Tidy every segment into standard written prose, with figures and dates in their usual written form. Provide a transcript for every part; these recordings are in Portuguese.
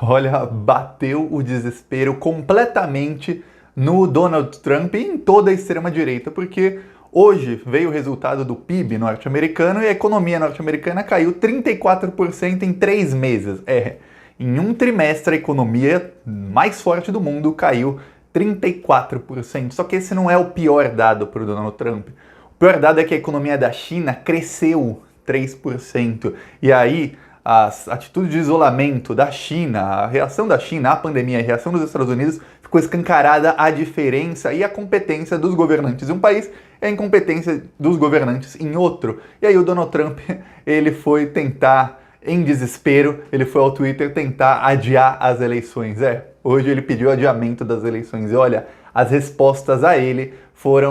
Olha, bateu o desespero completamente no Donald Trump e em toda a extrema-direita, porque hoje veio o resultado do PIB norte-americano e a economia norte-americana caiu 34% em 3 meses. Em um trimestre a economia mais forte do mundo caiu 34%. Só que esse não é o pior dado para o Donald Trump. O pior dado é que a economia da China cresceu 3%. E aí as atitudes de isolamento da China, a reação da China à pandemia, a reação dos Estados Unidos, ficou escancarada a diferença e a competência dos governantes em um país e a incompetência dos governantes em outro. E aí o Donald Trump, ele foi tentar, em desespero, ele foi ao Twitter tentar adiar as eleições. Hoje ele pediu adiamento das eleições. E olha, as respostas a ele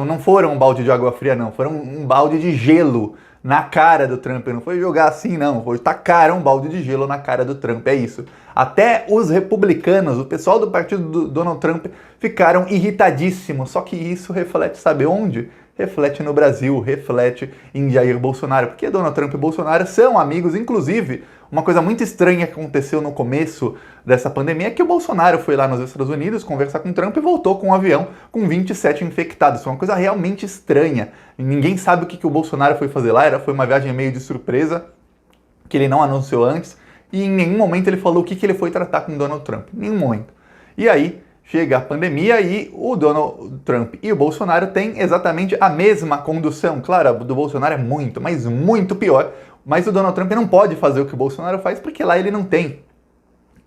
não foram um balde de água fria, não, foram um balde de gelo na cara do Trump. Não foi jogar assim, não. Foi tacar um balde de gelo na cara do Trump. É isso. Até os republicanos, o pessoal do partido do Donald Trump, ficaram irritadíssimos. Só que isso reflete, sabe onde? Reflete no Brasil, reflete em Jair Bolsonaro. Porque Donald Trump e Bolsonaro são amigos. Inclusive, uma coisa muito estranha que aconteceu no começo dessa pandemia é que o Bolsonaro foi lá nos Estados Unidos conversar com o Trump e voltou com um avião com 27 infectados. Foi uma coisa realmente estranha. Ninguém sabe o que o Bolsonaro foi fazer lá. Foi uma viagem meio de surpresa, que ele não anunciou antes. E em nenhum momento ele falou o que ele foi tratar com o Donald Trump. Em nenhum momento. E aí chega a pandemia e o Donald Trump e o Bolsonaro têm exatamente a mesma condução. Claro, a do Bolsonaro é muito, mas muito pior. Mas o Donald Trump não pode fazer o que o Bolsonaro faz porque lá ele não tem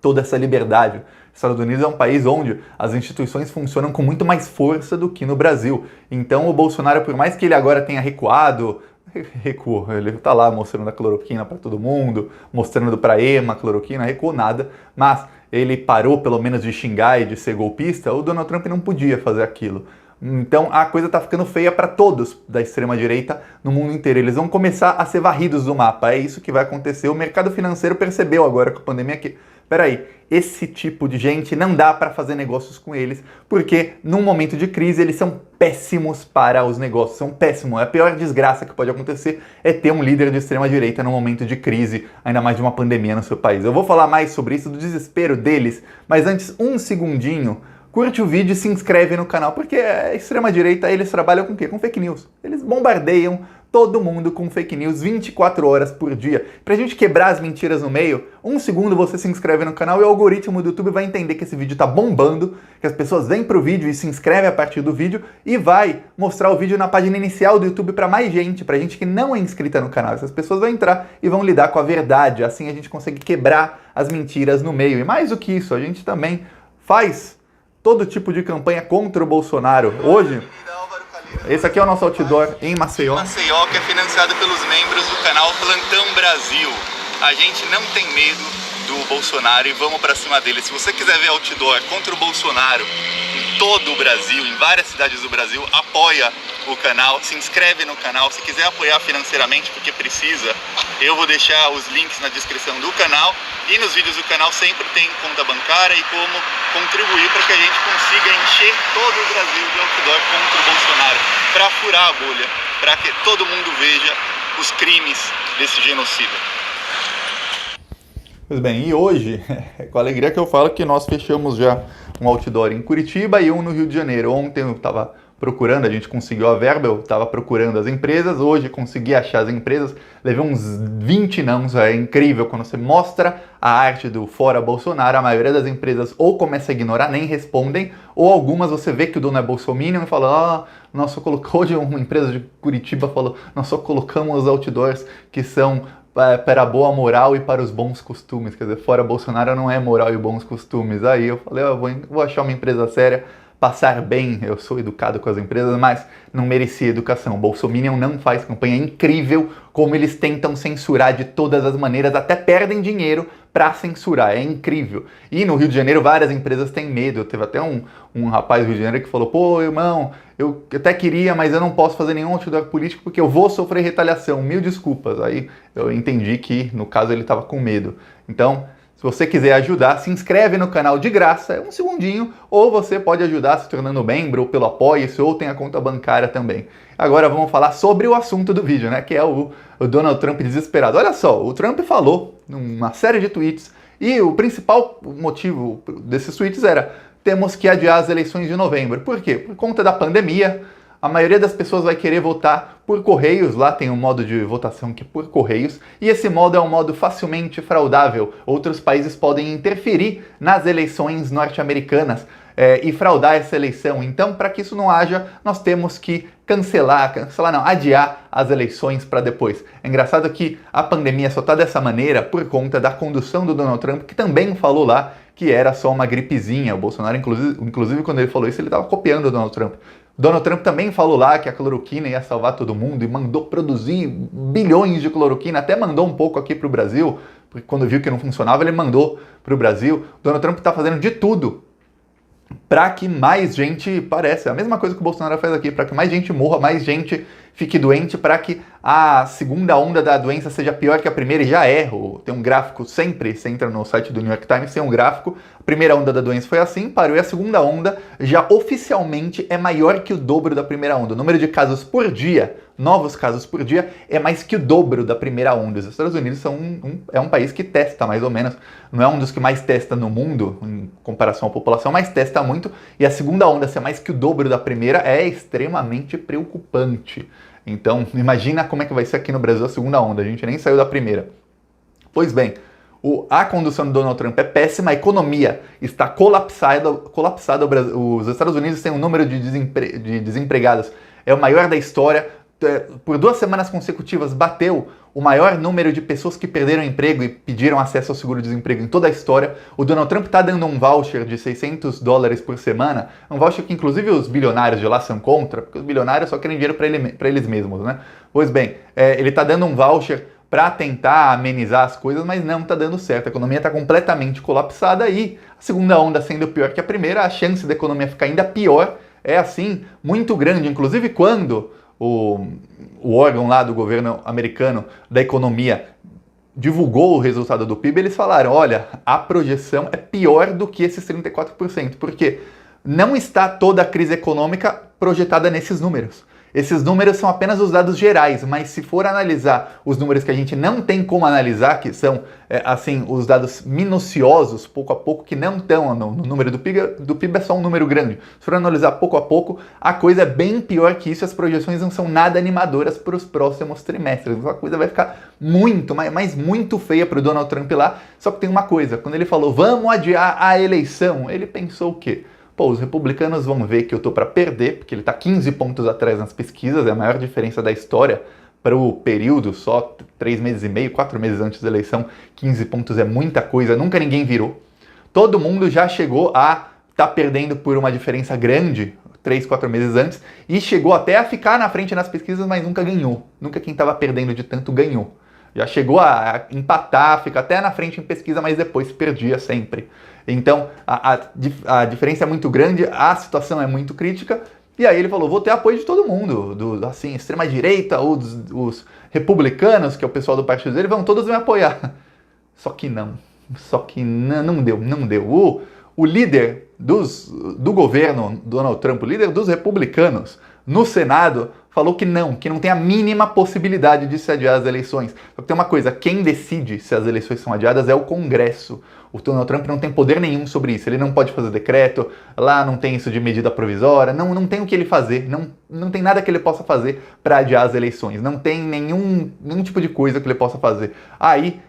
toda essa liberdade. Os Estados Unidos é um país onde as instituições funcionam com muito mais força do que no Brasil. Então o Bolsonaro, por mais que ele agora tenha recuado, ele tá lá mostrando a cloroquina para todo mundo, mostrando para EMA a cloroquina, recuou nada, mas ele parou pelo menos de xingar e de ser golpista. O Donald Trump não podia fazer aquilo. Então a coisa tá ficando feia para todos da extrema-direita no mundo inteiro. Eles vão começar a ser varridos do mapa. É isso que vai acontecer. O mercado financeiro percebeu agora com a pandemia que, peraí, esse tipo de gente não dá para fazer negócios com eles, porque num momento de crise eles são péssimos para os negócios, são péssimos. A pior desgraça que pode acontecer é ter um líder de extrema-direita num momento de crise, ainda mais de uma pandemia no seu país. Eu vou falar mais sobre isso, do desespero deles, mas antes, um segundinho. Curte o vídeo e se inscreve no canal, porque a extrema-direita, eles trabalham com o quê? Com fake news. Eles bombardeiam todo mundo com fake news 24 horas por dia. Pra gente quebrar as mentiras no meio, um segundo você se inscreve no canal e o algoritmo do YouTube vai entender que esse vídeo tá bombando, que as pessoas vêm pro vídeo e se inscrevem a partir do vídeo e vai mostrar o vídeo na página inicial do YouTube pra mais gente, pra gente que não é inscrita no canal. Essas pessoas vão entrar e vão lidar com a verdade. Assim a gente consegue quebrar as mentiras no meio. E mais do que isso, a gente também faz todo tipo de campanha contra o Bolsonaro. Hoje, esse aqui é o nosso outdoor em Maceió. Maceió, que é financiado pelos membros do canal Plantão Brasil. A gente não tem medo do Bolsonaro e vamos pra cima dele. Se você quiser ver outdoor contra o Bolsonaro em todo o Brasil, em várias cidades do Brasil, apoia o canal, se inscreve no canal. Se quiser apoiar financeiramente, porque precisa, eu vou deixar os links na descrição do canal. E nos vídeos do canal sempre tem conta bancária e como contribuir para que a gente consiga encher todo o Brasil de outdoor contra o Bolsonaro, para furar a bolha, para que todo mundo veja os crimes desse genocida. Pois bem, e hoje é com alegria que eu falo que nós fechamos já um outdoor em Curitiba e um no Rio de Janeiro. Ontem eu estava procurando, a gente conseguiu a verba, eu estava procurando as empresas, hoje consegui achar as empresas, levei uns 20 nãos. É incrível quando você mostra a arte do fora Bolsonaro, a maioria das empresas ou começa a ignorar, nem respondem, ou algumas você vê que o dono é bolsominion e fala, nós só colocamos, hoje uma empresa de Curitiba falou, nós só colocamos outdoors que são para a boa moral e para os bons costumes, quer dizer, fora Bolsonaro não é moral e bons costumes. Aí eu falei, vou achar uma empresa séria, passar bem, eu sou educado com as empresas, mas não merecia educação. O Bolsominion não faz campanha, é incrível como eles tentam censurar de todas as maneiras, até perdem dinheiro para censurar, é incrível. E no Rio de Janeiro várias empresas têm medo, teve até um rapaz do Rio de Janeiro que falou, pô, irmão, eu até queria, mas eu não posso fazer nenhum outdoor político porque eu vou sofrer retaliação, mil desculpas. Aí eu entendi que, no caso, ele estava com medo. Então, se você quiser ajudar, se inscreve no canal de graça, é um segundinho, ou você pode ajudar se tornando membro, ou pelo Apoia-se, ou tem a conta bancária também. Agora vamos falar sobre o assunto do vídeo, né? Que é o Donald Trump desesperado. Olha só, o Trump falou numa série de tweets E o principal motivo desses tweets era: temos que adiar as eleições de novembro. Por quê? Por conta da pandemia. A maioria das pessoas vai querer votar por correios, lá tem um modo de votação que é por correios, e esse modo é um modo facilmente fraudável. Outros países podem interferir nas eleições norte-americanas e fraudar essa eleição. Então, para que isso não haja, nós temos que adiar as eleições para depois. É engraçado que a pandemia só está dessa maneira por conta da condução do Donald Trump, que também falou lá que era só uma gripezinha. O Bolsonaro, inclusive quando ele falou isso, ele estava copiando o Donald Trump. Donald Trump também falou lá que a cloroquina ia salvar todo mundo e mandou produzir bilhões de cloroquina, até mandou um pouco aqui para o Brasil, porque quando viu que não funcionava, ele mandou para o Brasil. Donald Trump está fazendo de tudo para que mais gente, parece a mesma coisa que o Bolsonaro faz aqui, para que mais gente morra, mais gente fique doente, para que a segunda onda da doença seja pior que a primeira, e já é. Tem um gráfico sempre, você entra no site do New York Times, tem um gráfico, a primeira onda da doença foi assim, parou, e a segunda onda já oficialmente é maior que o dobro da primeira onda. O número de casos por dia, novos casos por dia, é mais que o dobro da primeira onda. Os Estados Unidos é um país que testa mais ou menos, não é um dos que mais testa no mundo, em comparação à população, mas testa muito, e a segunda onda ser mais que o dobro da primeira é extremamente preocupante. Então, imagina como é que vai ser aqui no Brasil a segunda onda, a gente nem saiu da primeira. Pois bem, a condução do Donald Trump é péssima, a economia está colapsada. Os Estados Unidos têm um número de desempregados, é o maior da história. Por 2 semanas consecutivas bateu o maior número de pessoas que perderam emprego e pediram acesso ao seguro-desemprego em toda a história. O Donald Trump está dando um voucher de $600 por semana, um voucher que inclusive os bilionários de lá são contra, porque os bilionários só querem dinheiro para eles mesmos, né? Pois bem, ele está dando um voucher para tentar amenizar as coisas, mas não está dando certo. A economia está completamente colapsada e a segunda onda sendo pior que a primeira, a chance da economia ficar ainda pior é assim muito grande. Inclusive quando o órgão lá do governo americano da economia divulgou o resultado do PIB, eles falaram: olha, a projeção é pior do que esses 34%, porque não está toda a crise econômica projetada nesses números. Esses números são apenas os dados gerais, mas se for analisar os números que a gente não tem como analisar, que são os dados minuciosos, pouco a pouco, que não estão no número do PIB é só um número grande. Se for analisar pouco a pouco, a coisa é bem pior que isso, as projeções não são nada animadoras para os próximos trimestres. A coisa vai ficar muito, mas muito feia para o Donald Trump lá. Só que tem uma coisa, quando ele falou, vamos adiar a eleição, ele pensou o quê? Pô, os republicanos vão ver que eu tô para perder, porque ele tá 15 pontos atrás nas pesquisas, é a maior diferença da história para o período, só 3 meses e meio, 4 meses antes da eleição, 15 pontos é muita coisa, nunca ninguém virou. Todo mundo já chegou a tá perdendo por uma diferença grande, 3, 4 meses antes, e chegou até a ficar na frente nas pesquisas, mas nunca ganhou. Nunca quem estava perdendo de tanto ganhou. Já chegou a empatar, fica até na frente em pesquisa, mas depois perdia sempre. Então, a diferença é muito grande, a situação é muito crítica, e aí ele falou, vou ter apoio de todo mundo, extrema-direita, os republicanos, que é o pessoal do partido dele, vão todos me apoiar. Só que não deu. O líder do governo, Donald Trump, o líder dos republicanos, no Senado, falou que não tem a mínima possibilidade de se adiar as eleições. Só que tem uma coisa, quem decide se as eleições são adiadas é o Congresso. O Donald Trump não tem poder nenhum sobre isso, ele não pode fazer decreto, lá não tem isso de medida provisória, não tem o que ele fazer, não tem nada que ele possa fazer para adiar as eleições, não tem nenhum tipo de coisa que ele possa fazer. Aí,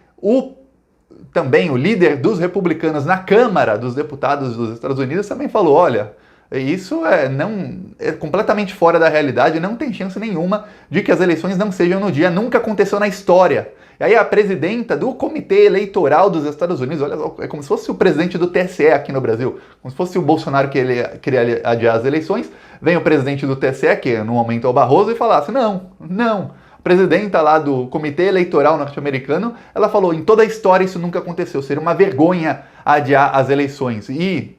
também o líder dos republicanos na Câmara dos Deputados dos Estados Unidos também falou, olha, isso é completamente fora da realidade, não tem chance nenhuma de que as eleições não sejam no dia, nunca aconteceu na história. E aí a presidenta do Comitê Eleitoral dos Estados Unidos, olha, é como se fosse o presidente do TSE aqui no Brasil, como se fosse o Bolsonaro que ele queria adiar as eleições, vem o presidente do TSE, que no momento é o Barroso, e falasse, não. A presidenta lá do Comitê Eleitoral norte-americano, ela falou, em toda a história isso nunca aconteceu, seria uma vergonha adiar as eleições. E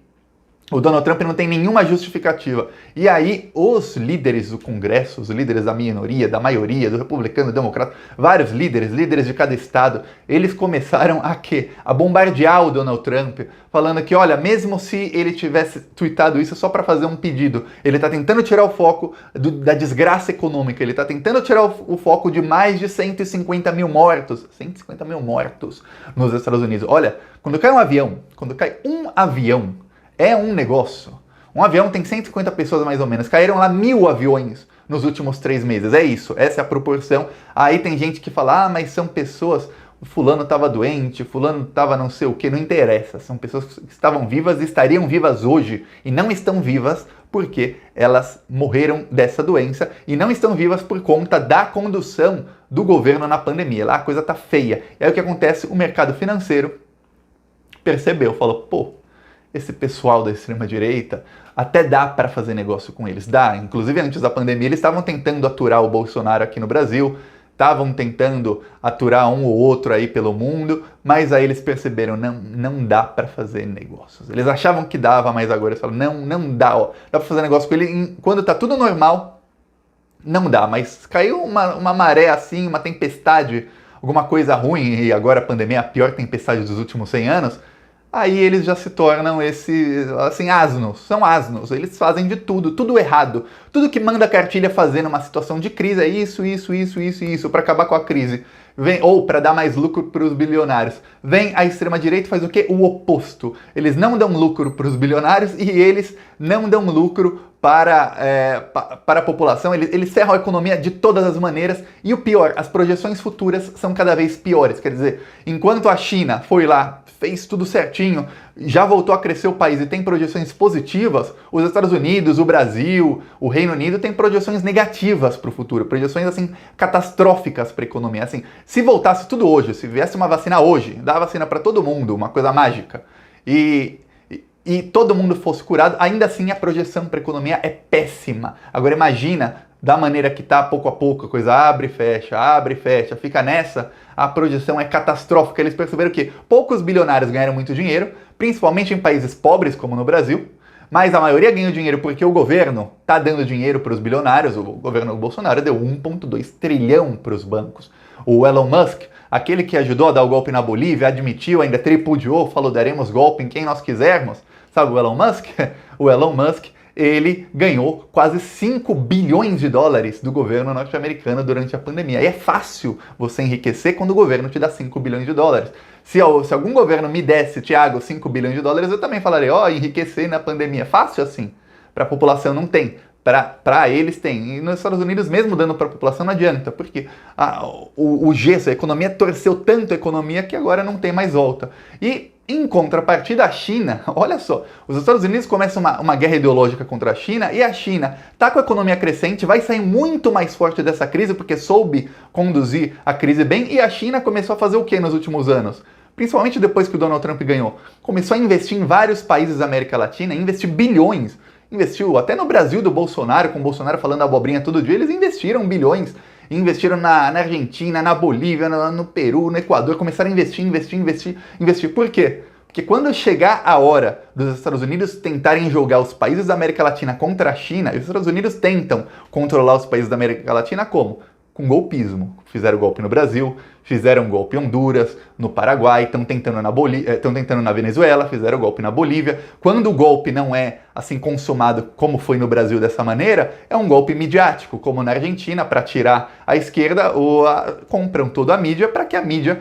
O Donald Trump não tem nenhuma justificativa. E aí, os líderes do Congresso, os líderes da minoria, da maioria, do republicano, do democrata, vários líderes de cada estado, eles começaram a quê? A bombardear o Donald Trump, falando que, olha, mesmo se ele tivesse tweetado isso só para fazer um pedido, ele está tentando tirar o foco da desgraça econômica, ele está tentando tirar o foco de mais de 150 mil mortos. 150 mil mortos nos Estados Unidos. Olha, quando cai um avião, é um negócio. Um avião tem 150 pessoas mais ou menos. Caíram lá 1.000 aviões nos últimos 3 meses. É isso, essa é a proporção. Aí tem gente que fala, mas são pessoas... Fulano estava doente, fulano estava não sei o que, não interessa. São pessoas que estavam vivas e estariam vivas hoje. E não estão vivas porque elas morreram dessa doença. E não estão vivas por conta da condução do governo na pandemia. Lá a coisa tá feia. E aí o que acontece? O mercado financeiro percebeu, falou, pô, esse pessoal da extrema-direita, até dá para fazer negócio com eles. Dá. Inclusive, antes da pandemia, eles estavam tentando aturar o Bolsonaro aqui no Brasil, estavam tentando aturar um ou outro aí pelo mundo, mas aí eles perceberam, não dá para fazer negócios. Eles achavam que dava, mas agora eles falam, não dá, ó, dá para fazer negócio com ele quando tá tudo normal, não dá, mas caiu uma maré assim, uma tempestade, alguma coisa ruim, e agora a pandemia é a pior tempestade dos últimos 100 anos, aí eles já se tornam asnos, são asnos, eles fazem de tudo errado. Tudo que manda a cartilha fazer numa situação de crise é isso, para acabar com a crise. Ou para dar mais lucro para os bilionários. Vem a extrema-direita e faz o quê? O oposto. Eles não dão lucro para os bilionários e eles não dão lucro para a população. Eles ferram a economia de todas as maneiras. E o pior, as projeções futuras são cada vez piores. Quer dizer, enquanto a China foi lá, fez tudo certinho, já voltou a crescer o país e tem projeções positivas, os Estados Unidos, o Brasil, o Reino Unido têm projeções negativas para o futuro, projeções assim catastróficas para a economia. Assim, se voltasse tudo hoje, se viesse uma vacina hoje, dar vacina para todo mundo, uma coisa mágica, e todo mundo fosse curado, ainda assim a projeção para a economia é péssima. Agora imagina, da maneira que está, pouco a pouco, a coisa abre e fecha, fica nessa, a projeção é catastrófica. Eles perceberam que poucos bilionários ganharam muito dinheiro, principalmente em países pobres, como no Brasil, mas a maioria ganhou dinheiro porque o governo está dando dinheiro para os bilionários. O governo Bolsonaro deu 1,2 trilhão para os bancos. O Elon Musk, aquele que ajudou a dar o golpe na Bolívia, admitiu, ainda tripudiou, falou, daremos golpe em quem nós quisermos. Sabe o Elon Musk? O Elon Musk, ele ganhou quase 5 bilhões de dólares do governo norte-americano durante a pandemia. E é fácil você enriquecer quando o governo te dá 5 bilhões de dólares. Se algum governo me desse, Thiago, 5 bilhões de dólares, eu também falaria, enriquecer na pandemia. Fácil assim. Para a população não tem. Para eles tem. E nos Estados Unidos, mesmo dando para a população, não adianta. Porque o gesso, a economia torceu tanto a economia que agora não tem mais volta. E em contrapartida, a China, olha só, os Estados Unidos começam uma guerra ideológica contra a China e a China está com a economia crescente, vai sair muito mais forte dessa crise porque soube conduzir a crise bem. E a China começou a fazer o que nos últimos anos? Principalmente depois que o Donald Trump ganhou. Começou a investir em vários países da América Latina, investir bilhões. Investiu até no Brasil do Bolsonaro, com o Bolsonaro falando abobrinha todo dia, eles investiram bilhões. Investiram na Argentina, na Bolívia, no Peru, no Equador, começaram a investir. Por quê? Porque quando chegar a hora dos Estados Unidos tentarem jogar os países da América Latina contra a China, e os Estados Unidos tentam controlar os países da América Latina como? Com golpismo. Fizeram golpe no Brasil, fizeram golpe em Honduras, no Paraguai, estão tentando na Venezuela, fizeram golpe na Bolívia. Quando o golpe não é assim consumado como foi no Brasil dessa maneira, é um golpe midiático, como na Argentina, para tirar a esquerda, compram toda a mídia para que a mídia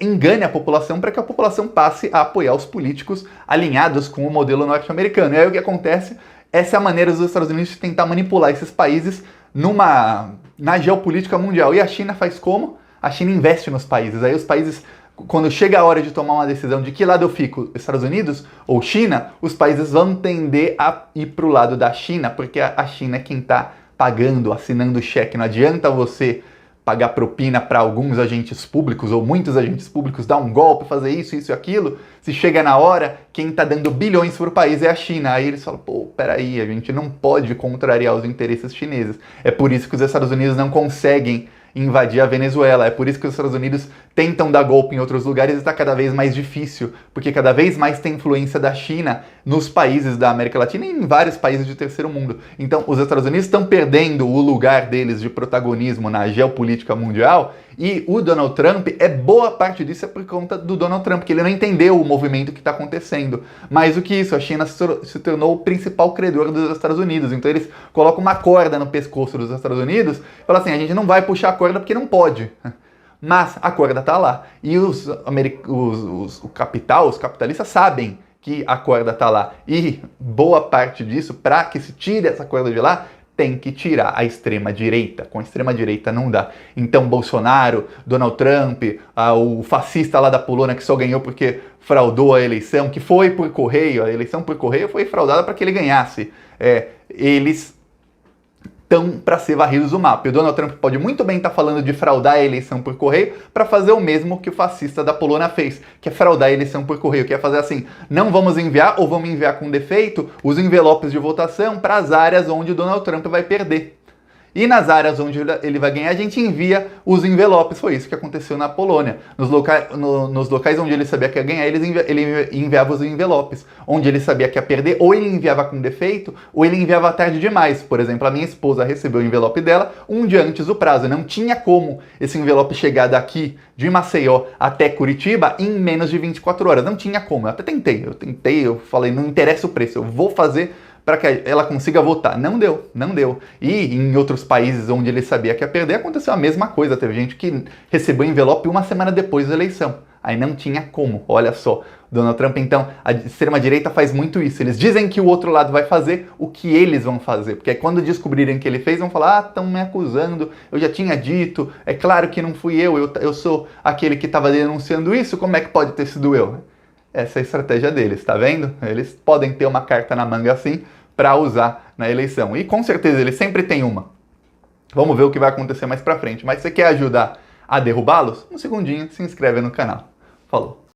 engane a população, para que a população passe a apoiar os políticos alinhados com o modelo norte-americano. E aí o que acontece? Essa é a maneira dos Estados Unidos de tentar manipular esses países na geopolítica mundial. E a China faz como? A China investe nos países. Aí os países, quando chega a hora de tomar uma decisão de que lado eu fico, Estados Unidos ou China, os países vão tender a ir para o lado da China, porque a China é quem está pagando, assinando o cheque. Não adianta você pagar propina para alguns agentes públicos ou muitos agentes públicos, dar um golpe, fazer isso e aquilo. Se chega na hora, quem está dando bilhões para o país é a China. Aí eles falam, peraí, a gente não pode contrariar os interesses chineses. É por isso que os Estados Unidos não conseguem invadir a Venezuela. É por isso que os Estados Unidos tentam dar golpe em outros lugares e está cada vez mais difícil, porque cada vez mais tem influência da China nos países da América Latina e em vários países de terceiro mundo. Então, os Estados Unidos estão perdendo o lugar deles de protagonismo na geopolítica mundial e o Donald Trump, boa parte disso é por conta do Donald Trump, que ele não entendeu o movimento que está acontecendo. Mais do que isso, a China se tornou o principal credor dos Estados Unidos. Então eles colocam uma corda no pescoço dos Estados Unidos e falam assim, a gente não vai puxar a corda porque não pode. Mas a corda está lá. E os capitalistas sabem que a corda está lá. E boa parte disso, para que se tire essa corda de lá, tem que tirar a extrema-direita. Com a extrema-direita não dá. Então, Bolsonaro, Donald Trump, o fascista lá da Polônia que só ganhou porque fraudou a eleição, que foi por correio, a eleição por correio foi fraudada para que ele ganhasse. Eles estão para ser varridos do mapa. E o Donald Trump pode muito bem estar falando de fraudar a eleição por correio para fazer o mesmo que o fascista da Polônia fez, que é fraudar a eleição por correio, que é fazer assim, não vamos enviar ou vamos enviar com defeito os envelopes de votação para as áreas onde o Donald Trump vai perder. E nas áreas onde ele vai ganhar, a gente envia os envelopes. Foi isso que aconteceu na Polônia. Nos locais onde ele sabia que ia ganhar, ele enviava os envelopes. Onde ele sabia que ia perder, ou ele enviava com defeito, ou ele enviava tarde demais. Por exemplo, a minha esposa recebeu o envelope dela um dia antes do prazo. Não tinha como esse envelope chegar daqui, de Maceió, até Curitiba, em menos de 24 horas. Não tinha como. Eu até tentei. Eu falei, não interessa o preço, eu vou fazer para que ela consiga votar. Não deu. E em outros países onde ele sabia que ia perder, aconteceu a mesma coisa. Teve gente que recebeu envelope uma semana depois da eleição. Aí não tinha como. Olha só, Donald Trump, então, a extrema-direita faz muito isso. Eles dizem que o outro lado vai fazer o que eles vão fazer. Porque aí quando descobrirem que ele fez, vão falar, estão me acusando, eu já tinha dito, é claro que não fui eu sou aquele que estava denunciando isso, como é que pode ter sido eu? Essa é a estratégia deles, tá vendo? Eles podem ter uma carta na manga assim para usar na eleição. E com certeza eles sempre têm uma. Vamos ver o que vai acontecer mais pra frente. Mas se você quer ajudar a derrubá-los, um segundinho, se inscreve no canal. Falou!